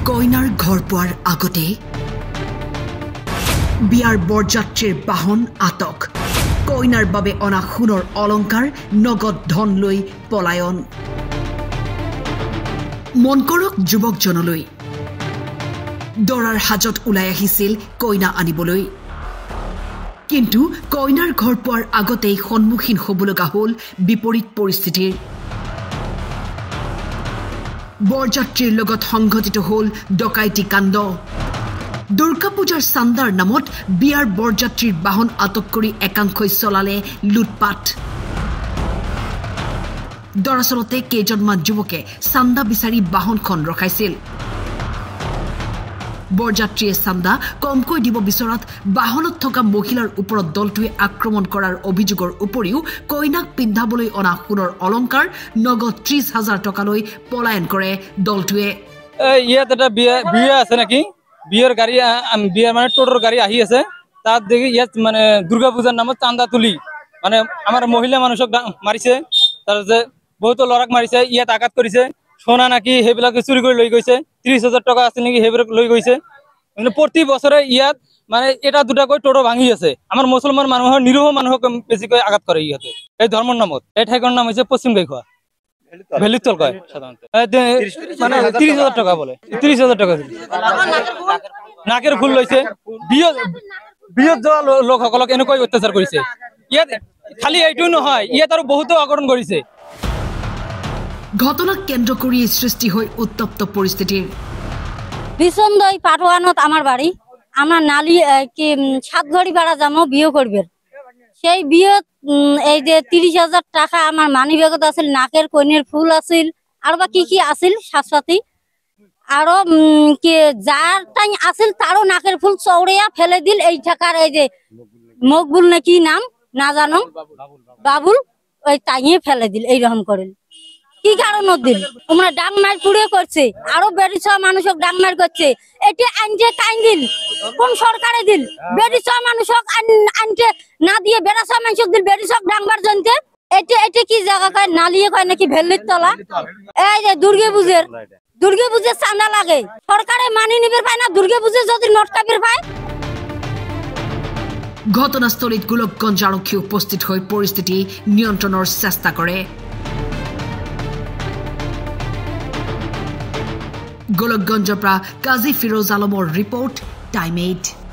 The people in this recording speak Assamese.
কইনাৰ ঘৰ পোৱাৰ আগতে বিয়াৰ বৰযাত্ৰীৰ বাহন আটক কইনাৰ বাবে অনা সোণৰ অলংকাৰ নগদ ধন লৈ পলায়ন মন কৰক যুৱকজনলৈ দৰাৰ হাজত ওলাই আহিছিল কইনা আনিবলৈ কিন্তু কইনাৰ ঘৰ পোৱাৰ আগতেই সন্মুখীন হ'বলগা হ'ল বিপৰীত পৰিস্থিতিৰ বৰযাত্ৰীৰ লগত সংঘটিত হ'ল ডকাইতি কাণ্ড দুৰ্গা পূজাৰ চান্দাৰ নামত বিয়াৰ বৰযাত্ৰীৰ বাহন আটক কৰি একাংশই চলালে লুটপাট দৰাচলতে কেইজনমান যুৱকে চান্দা বিচাৰি বাহনখন ৰখাইছিল বৰযাত্ৰীয়ে চান্দা কমকৈ দিব বিচৰাত বাহনত থকা মহিলাৰ ওপৰত দলটোৱে আক্ৰমণ কৰাৰ অভিযোগৰ উপৰিও কইনাক পিন্ধাবলৈ অনা সোণৰ অলংকাৰ নগদ ৩০,০০০ টকালৈ পলায়ন কৰে দলটোৱে ইয়াত এটা বিয়া আছে নাকি বিয়াৰ গাড়ী বিয়াৰ মানে টোটৰ গাড়ী আহি আছে তাত দেখি ইয়াত মানে দুৰ্গা পূজাৰ নামত চান্দা তুলি মানে আমাৰ মহিলা মানুহক মাৰিছে তাৰপিছত বহুতো ল'ৰাক মাৰিছে ইয়াত আঘাত কৰিছে সোণা নাকি সেইবিলাকে চুৰি কৰি লৈ গৈছে ৩০,০০০ টকা আছে নেকি সেইবিলাক লৈ গৈছে মানে প্ৰতি বছৰে ইয়াত মানে এটা দুটাকৈ টোটো ভাঙি আছে আমাৰ মুছলমান মানুহৰ নিৰীহ মানুহক বেছিকৈ আঘাত কৰে ইয়াতে এই ধৰ্মৰ নামত এই ঠাইখনৰ নাম হৈছে পশ্চিম গাইখোৱা ভেলিতল কয় সাধাৰণতে মানে ৩০,০০০ টকা বলে ৩০,০০০ টকা নাকেৰ ফুল লৈছে বিয়ত যোৱা লোকসকলক এনেকৈ অত্যাচাৰ কৰিছে ইয়াত খালি এইটো নহয় ইয়াত আৰু বহুতো অঘটন কৰিছে ঘটনাক কেন্দ্ৰ কৰি সৃষ্টি হয় উত্তপ্ত পরিস্থিতির বিসন্দই পাটোয়ানত আমার বাড়ি আমরা নালি কি 7 ঘড়ি ভাড়া যাবো বিয়ে করবে সেই বিয়ে এই যে ৩০,০০০ টাকা আমার মানি ব্যাগত আছিল নাকের কইনের ফুল আছিল আর বা কি আছিল সাথী আর কি যার টাই আছিল তারও নাকের ফুল চৌড়িয়া ফেলে দিল এই টাকার এই যে মকবুল নাকি নাম না জানো বাবুল ওই টাইয়ে ফেলে দিল এইরকম করেন কি কারণ দিল তোমরা ডাং মার পুড়িয়ে করছে আরো বেরিস মানুষক ডাং মার করছে এটি আনতে কাইন দিল কোন সরকারে দিল বেরিস মানুষক আনতে না দিয়ে বেরাস মানুষক দিল বেরিসক ডাং মার জনতে এটি কি জায়গা কয় নালিয়ে কয় নাকি ভেল্লির তলা এই যে দুর্গা পূজার চাঁদা লাগে সরকারে মানি নিবে পায় না দুর্গা পূজা যদি নোট কাপির পায় ঘটনাস্থলীত গোলকগঞ্জ আৰক্ষী উপস্থিত হৈ পৰিস্থিতি নিয়ন্ত্ৰণৰ চেষ্টা কৰে গোলকগঞ্জৰ পৰা কাজী ফিৰোজ আলমৰ ৰিপৰ্ট টাইম 8